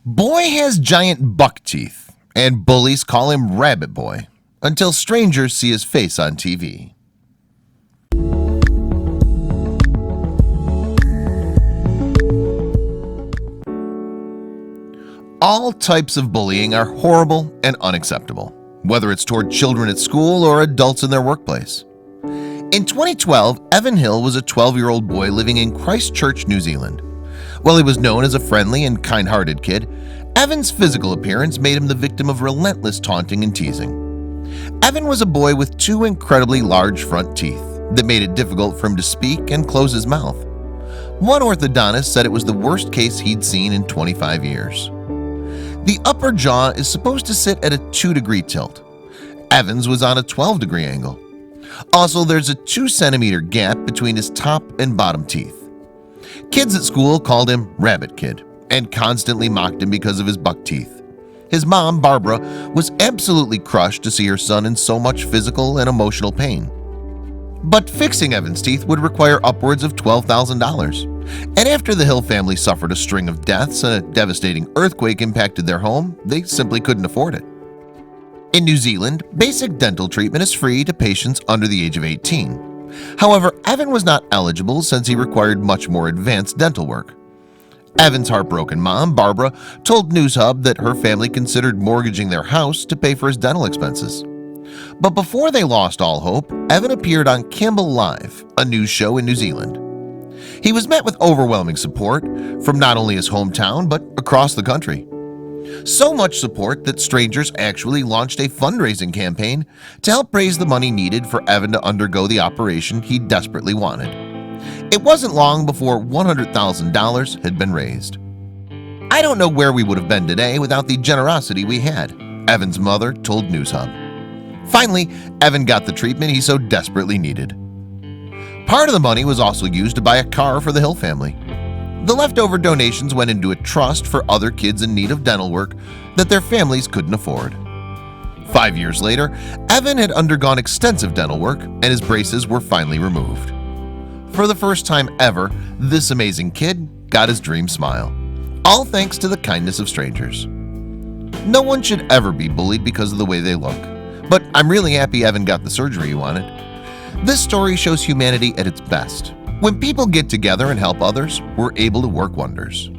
Boy has giant buck teeth, and bullies call him Rabbit Boy until strangers see his face on TV. All types of bullying are horrible and unacceptable, whether it's toward children at school or adults in their workplace. In 2012, Evan Hill was a 12-year-old boy living in Christchurch, New Zealand. While he was known as a friendly and kind-hearted kid, Evan's physical appearance made him the victim of relentless taunting and teasing. Evan was a boy with two incredibly large front teeth that made it difficult for him to speak and close his mouth. One orthodontist said it was the worst case he'd seen in 25 years. The upper jaw is supposed to sit at a 2-degree tilt. Evan's was on a 12-degree angle. Also, there's a 2-centimeter gap between his top and bottom teeth. Kids at school called him Rabbit Kid and constantly mocked him because of his buck teeth. His mom, Barbara, was absolutely crushed to see her son in so much physical and emotional pain. But fixing Evan's teeth would require upwards of $12,000. And after the Hill family suffered a string of deaths and a devastating earthquake impacted their home, they simply couldn't afford it. In New Zealand, basic dental treatment is free to patients under the age of 18. However, Evan was not eligible since he required much more advanced dental work. Evan's heartbroken mom, Barbara, told NewsHub that her family considered mortgaging their house to pay for his dental expenses. But before they lost all hope, Evan appeared on Campbell Live, a news show in New Zealand. He was met with overwhelming support from not only his hometown but across the country. So much support that strangers actually launched a fundraising campaign to help raise the money needed for Evan to undergo the operation he desperately wanted. It wasn't long before $100,000 had been raised. "I don't know where we would have been today without the generosity we had," Evan's mother told NewsHub. Finally, Evan got the treatment he so desperately needed. Part of the money was also used to buy a car for the Hill family. The leftover donations went into a trust for other kids in need of dental work that their families couldn't afford. 5 years later, Evan had undergone extensive dental work and his braces were finally removed. For the first time ever, this amazing kid got his dream smile, all thanks to the kindness of strangers. No one should ever be bullied because of the way they look, but I'm really happy Evan got the surgery he wanted. This story shows humanity at its best. When people get together and help others, we're able to work wonders.